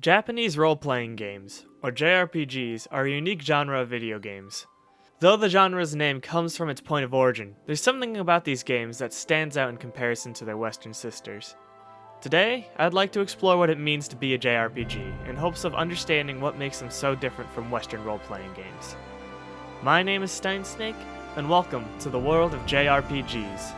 Japanese role-playing games, or JRPGs, are a unique genre of video games. Though the genre's name comes from its point of origin, there's something about these games that stands out in comparison to their Western sisters. Today, I'd like to explore what it means to be a JRPG, in hopes of understanding what makes them so different from Western role-playing games. My name is Steinsnake, and welcome to the world of JRPGs.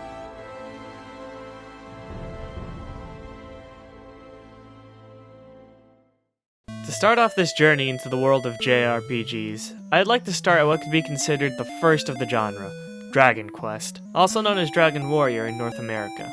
To start off this journey into the world of JRPGs, I'd like to start at what could be considered the first of the genre, Dragon Quest, also known as Dragon Warrior in North America.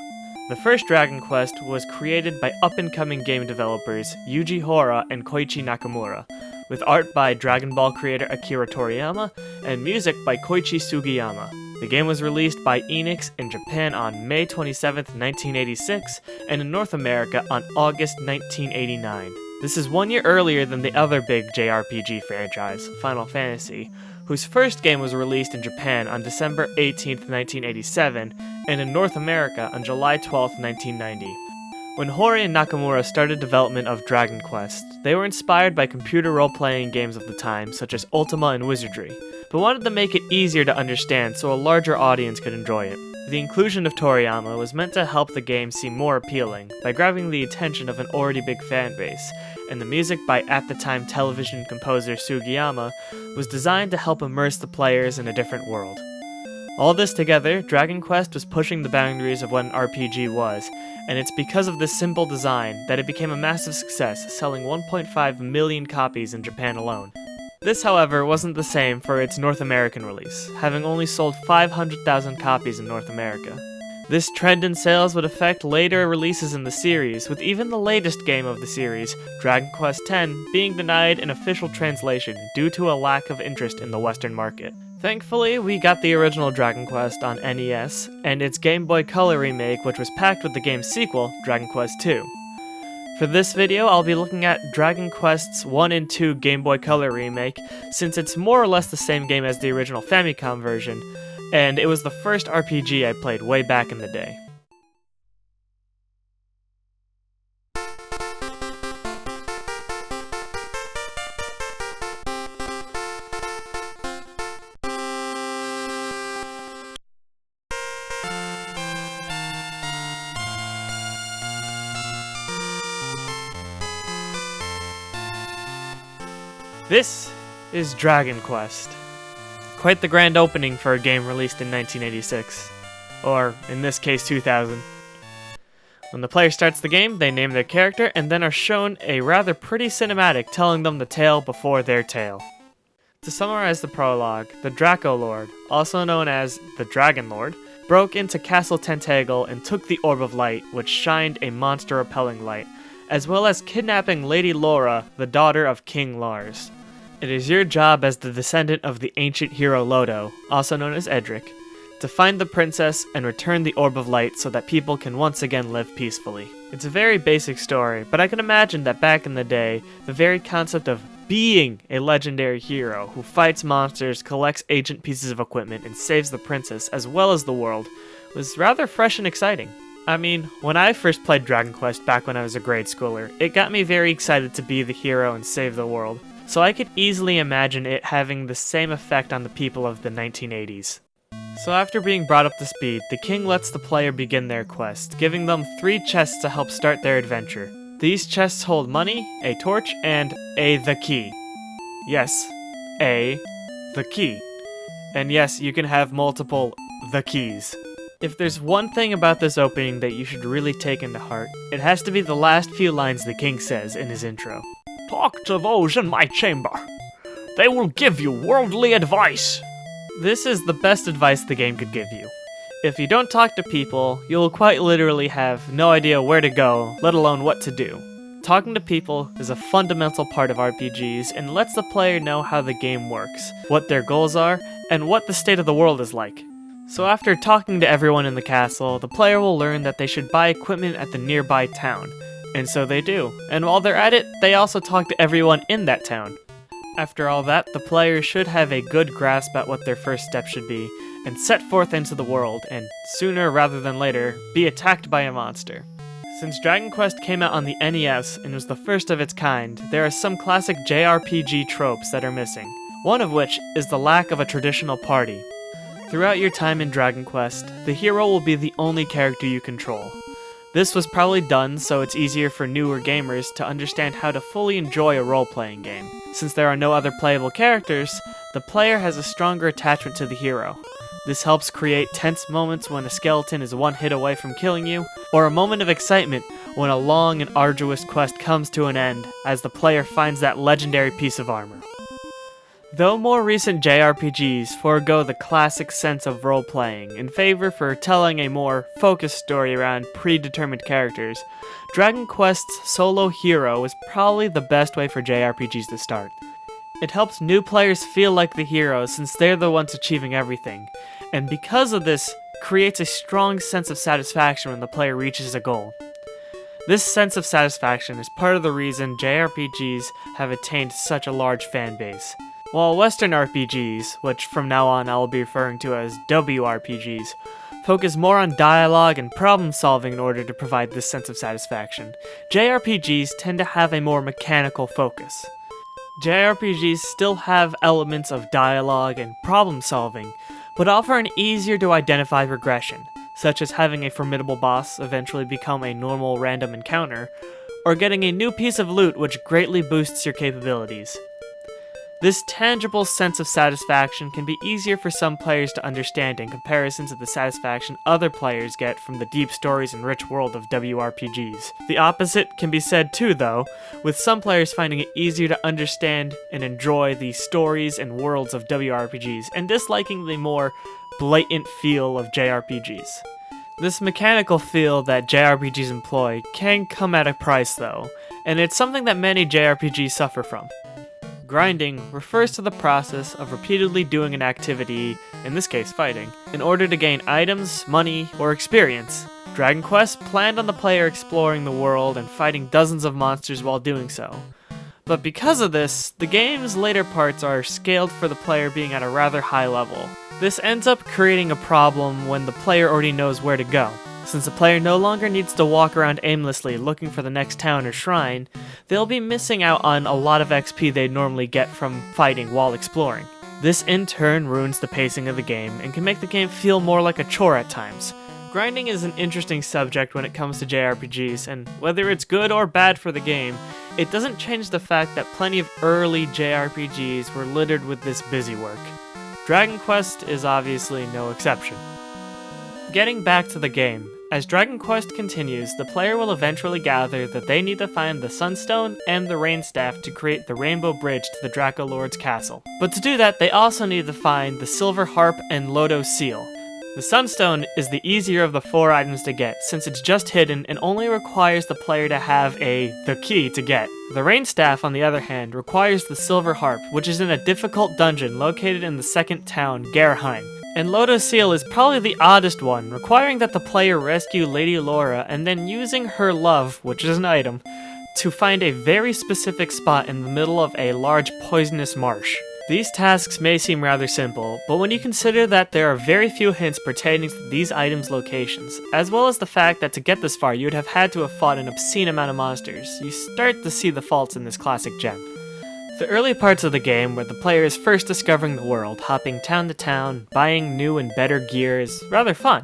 The first Dragon Quest was created by up-and-coming game developers Yuji Horii and Koichi Nakamura, with art by Dragon Ball creator Akira Toriyama and music by Koichi Sugiyama. The game was released by Enix in Japan on May 27, 1986, and in North America on August 1989. This is 1 year earlier than the other big JRPG franchise, Final Fantasy, whose first game was released in Japan on December 18, 1987, and in North America on July 12, 1990. When Horii and Nakamura started development of Dragon Quest, they were inspired by computer role-playing games of the time, such as Ultima and Wizardry, but wanted to make it easier to understand so a larger audience could enjoy it. The inclusion of Toriyama was meant to help the game seem more appealing by grabbing the attention of an already big fanbase, and the music by at-the-time television composer Sugiyama was designed to help immerse the players in a different world. All this together, Dragon Quest was pushing the boundaries of what an RPG was, and it's because of this simple design that it became a massive success, selling 1.5 million copies in Japan alone. This, however, wasn't the same for its North American release, having only sold 500,000 copies in North America. This trend in sales would affect later releases in the series, with even the latest game of the series, Dragon Quest X, being denied an official translation due to a lack of interest in the Western market. Thankfully, we got the original Dragon Quest on NES, and its Game Boy Color remake, which was packed with the game's sequel, Dragon Quest II. For this video, I'll be looking at Dragon Quest's 1 and 2 Game Boy Color remake, since it's more or less the same game as the original Famicom version, and it was the first RPG I played way back in the day. This is Dragon Quest. Quite the grand opening for a game released in 1986. Or, in this case, 2000. When the player starts the game, they name their character and then are shown a rather pretty cinematic telling them the tale before their tale. To summarize the prologue, the Draco Lord, also known as the Dragon Lord, broke into Castle Tentacle and took the Orb of Light, which shined a monster-repelling light, as well as kidnapping Lady Laura, the daughter of King Lars. It is your job as the descendant of the ancient hero Lodo, also known as Edric, to find the princess and return the Orb of Light so that people can once again live peacefully. It's a very basic story, but I can imagine that back in the day, the very concept of being a legendary hero who fights monsters, collects ancient pieces of equipment, and saves the princess as well as the world was rather fresh and exciting. I mean, when I first played Dragon Quest back when I was a grade schooler, it got me very excited to be the hero and save the world. So I could easily imagine it having the same effect on the people of the 1980s. So after being brought up to speed, the king lets the player begin their quest, giving them 3 chests to help start their adventure. These chests hold money, a torch, and the key. Yes, the key. And yes, you can have multiple the keys. If there's one thing about this opening that you should really take into heart, it has to be the last few lines the king says in his intro. Talk to those in my chamber. They will give you worldly advice. This is the best advice the game could give you. If you don't talk to people, you'll quite literally have no idea where to go, let alone what to do. Talking to people is a fundamental part of RPGs and lets the player know how the game works, what their goals are, and what the state of the world is like. So after talking to everyone in the castle, the player will learn that they should buy equipment at the nearby town. And so they do, and while they're at it, they also talk to everyone in that town. After all that, the player should have a good grasp at what their first step should be, and set forth into the world, and sooner rather than later, be attacked by a monster. Since Dragon Quest came out on the NES and was the first of its kind, there are some classic JRPG tropes that are missing, one of which is the lack of a traditional party. Throughout your time in Dragon Quest, the hero will be the only character you control. This was probably done so it's easier for newer gamers to understand how to fully enjoy a role-playing game. Since there are no other playable characters, the player has a stronger attachment to the hero. This helps create tense moments when a skeleton is one hit away from killing you, or a moment of excitement when a long and arduous quest comes to an end as the player finds that legendary piece of armor. Though more recent JRPGs forego the classic sense of role-playing in favor for telling a more focused story around predetermined characters, Dragon Quest's solo hero is probably the best way for JRPGs to start. It helps new players feel like the heroes since they're the ones achieving everything, and because of this, creates a strong sense of satisfaction when the player reaches a goal. This sense of satisfaction is part of the reason JRPGs have attained such a large fan base. While Western RPGs, which from now on I will be referring to as WRPGs, focus more on dialogue and problem solving in order to provide this sense of satisfaction, JRPGs tend to have a more mechanical focus. JRPGs still have elements of dialogue and problem solving, but offer an easier to identify progression, such as having a formidable boss eventually become a normal random encounter, or getting a new piece of loot which greatly boosts your capabilities. This tangible sense of satisfaction can be easier for some players to understand in comparison to the satisfaction other players get from the deep stories and rich world of WRPGs. The opposite can be said too, though, with some players finding it easier to understand and enjoy the stories and worlds of WRPGs, and disliking the more blatant feel of JRPGs. This mechanical feel that JRPGs employ can come at a price, though, and it's something that many JRPGs suffer from. Grinding refers to the process of repeatedly doing an activity, in this case fighting, in order to gain items, money, or experience. Dragon Quest planned on the player exploring the world and fighting dozens of monsters while doing so. But because of this, the game's later parts are scaled for the player being at a rather high level. This ends up creating a problem when the player already knows where to go. Since the player no longer needs to walk around aimlessly looking for the next town or shrine, they'll be missing out on a lot of XP they'd normally get from fighting while exploring. This in turn ruins the pacing of the game and can make the game feel more like a chore at times. Grinding is an interesting subject when it comes to JRPGs, and whether it's good or bad for the game, it doesn't change the fact that plenty of early JRPGs were littered with this busy work. Dragon Quest is obviously no exception. Getting back to the game, as Dragon Quest continues, the player will eventually gather that they need to find the Sunstone and the Rainstaff to create the Rainbow Bridge to the Draco Lord's castle. But to do that, they also need to find the Silver Harp and Lodo Seal. The Sunstone is the easier of the 4 items to get, since it's just hidden and only requires the player to have the key to get. The Rainstaff, on the other hand, requires the Silver Harp, which is in a difficult dungeon located in the second town, Gerheim. And Lodo Seal is probably the oddest one, requiring that the player rescue Lady Laura and then using her love, which is an item, to find a very specific spot in the middle of a large poisonous marsh. These tasks may seem rather simple, but when you consider that there are very few hints pertaining to these items' locations, as well as the fact that to get this far you would have had to have fought an obscene amount of monsters, you start to see the faults in this classic gem. The early parts of the game, where the player is first discovering the world, hopping town to town, buying new and better gear, is rather fun.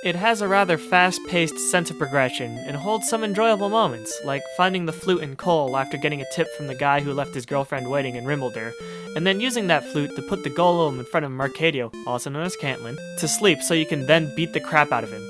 It has a rather fast-paced sense of progression, and holds some enjoyable moments, like finding the flute in coal after getting a tip from the guy who left his girlfriend waiting in Rimbledar, and then using that flute to put the golem in front of Mercadio, also known as Cantlin, to sleep so you can then beat the crap out of him.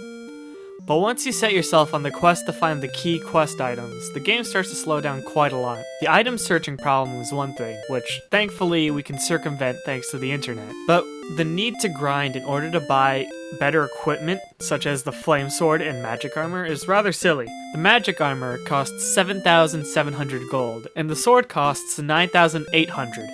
But once you set yourself on the quest to find the key quest items, the game starts to slow down quite a lot. The item searching problem is one thing, which thankfully we can circumvent thanks to the internet. But the need to grind in order to buy better equipment, such as the flame sword and magic armor, is rather silly. The magic armor costs 7,700 gold, and the sword costs 9,800.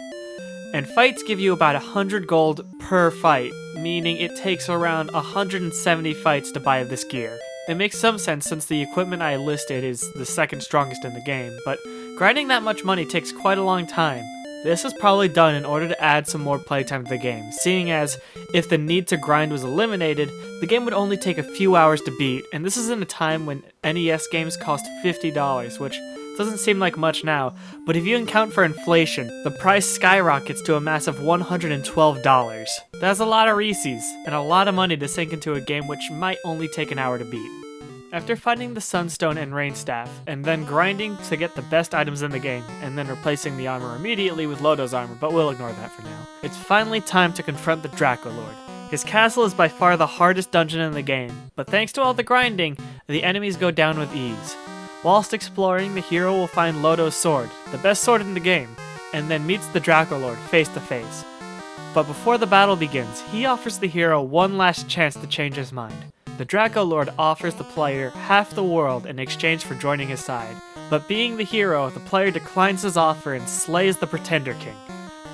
And fights give you about 100 gold per fight, meaning it takes around 170 fights to buy this gear. It makes some sense since the equipment I listed is the second strongest in the game, but grinding that much money takes quite a long time. This was probably done in order to add some more playtime to the game, seeing as if the need to grind was eliminated, the game would only take a few hours to beat, and this is in a time when NES games cost $50, which doesn't seem like much now, but if you account for inflation, the price skyrockets to a massive $112. That's a lot of Reese's, and a lot of money to sink into a game which might only take an hour to beat. After finding the Sunstone and Rain Staff, and then grinding to get the best items in the game, and then replacing the armor immediately with Lodo's armor, but we'll ignore that for now, it's finally time to confront the Draco Lord. His castle is by far the hardest dungeon in the game, but thanks to all the grinding, the enemies go down with ease. Whilst exploring, the hero will find Lodo's sword, the best sword in the game, and then meets the Draco Lord face to face. But before the battle begins, he offers the hero one last chance to change his mind. The Draco Lord offers the player half the world in exchange for joining his side, but being the hero, the player declines his offer and slays the Pretender King.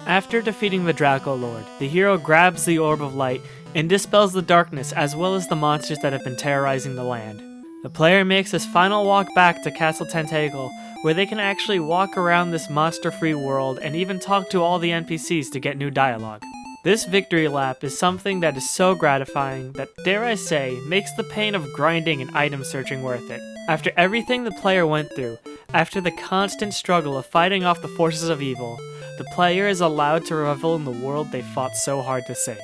After defeating the Draco Lord, the hero grabs the Orb of Light and dispels the darkness as well as the monsters that have been terrorizing the land. The player makes his final walk back to Castle Tentacle, where they can actually walk around this monster-free world and even talk to all the NPCs to get new dialogue. This victory lap is something that is so gratifying that, dare I say, makes the pain of grinding and item searching worth it. After everything the player went through, after the constant struggle of fighting off the forces of evil, the player is allowed to revel in the world they fought so hard to save.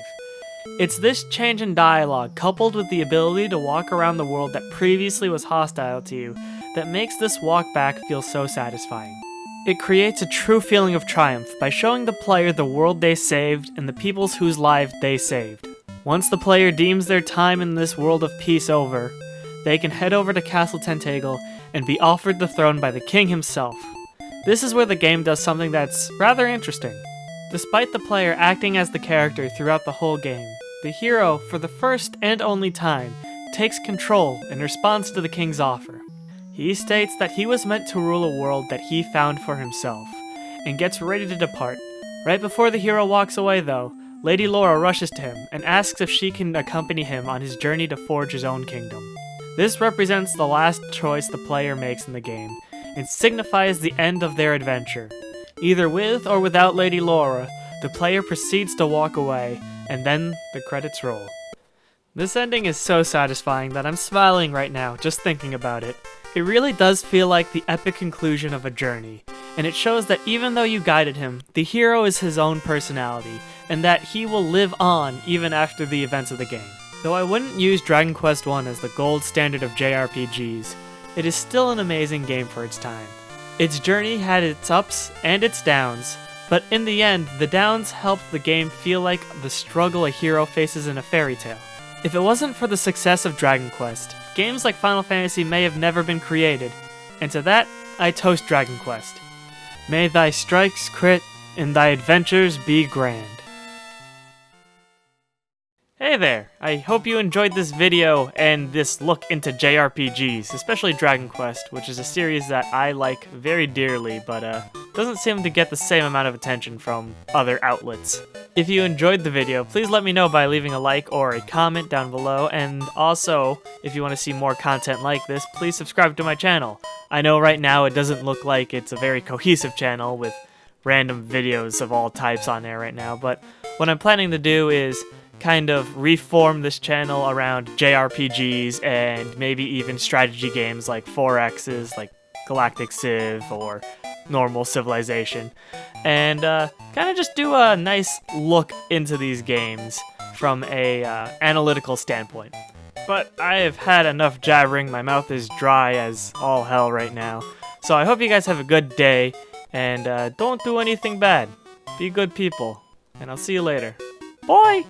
It's this change in dialogue, coupled with the ability to walk around the world that previously was hostile to you, that makes this walk back feel so satisfying. It creates a true feeling of triumph by showing the player the world they saved and the peoples whose lives they saved. Once the player deems their time in this world of peace over, they can head over to Castle Tentacle and be offered the throne by the king himself. This is where the game does something that's rather interesting. Despite the player acting as the character throughout the whole game, the hero, for the first and only time, takes control in response to the king's offer. He states that he was meant to rule a world that he found for himself, and gets ready to depart. Right before the hero walks away though, Lady Laura rushes to him and asks if she can accompany him on his journey to forge his own kingdom. This represents the last choice the player makes in the game, and signifies the end of their adventure. Either with or without Lady Laura, the player proceeds to walk away, and then the credits roll. This ending is so satisfying that I'm smiling right now just thinking about it. It really does feel like the epic conclusion of a journey, and it shows that even though you guided him, the hero is his own personality, and that he will live on even after the events of the game. Though I wouldn't use Dragon Quest I as the gold standard of JRPGs, it is still an amazing game for its time. Its journey had its ups and its downs, but in the end, the downs helped the game feel like the struggle a hero faces in a fairy tale. If it wasn't for the success of Dragon Quest, games like Final Fantasy may have never been created, and to that, I toast Dragon Quest. May thy strikes crit, and thy adventures be grand. Hey there, I hope you enjoyed this video and this look into JRPGs, especially Dragon Quest, which is a series that I like very dearly, but doesn't seem to get the same amount of attention from other outlets. If you enjoyed the video, please let me know by leaving a like or a comment down below, and also, if you want to see more content like this, please subscribe to my channel. I know right now it doesn't look like it's a very cohesive channel with random videos of all types on there right now, but what I'm planning to do is kind of reform this channel around JRPGs and maybe even strategy games like 4X's, like Galactic Civ or normal Civilization, and kind of just do a nice look into these games from a analytical standpoint. But I have had enough jabbering, my mouth is dry as all hell right now, so I hope you guys have a good day, and don't do anything bad. Be good people, and I'll see you later. Bye!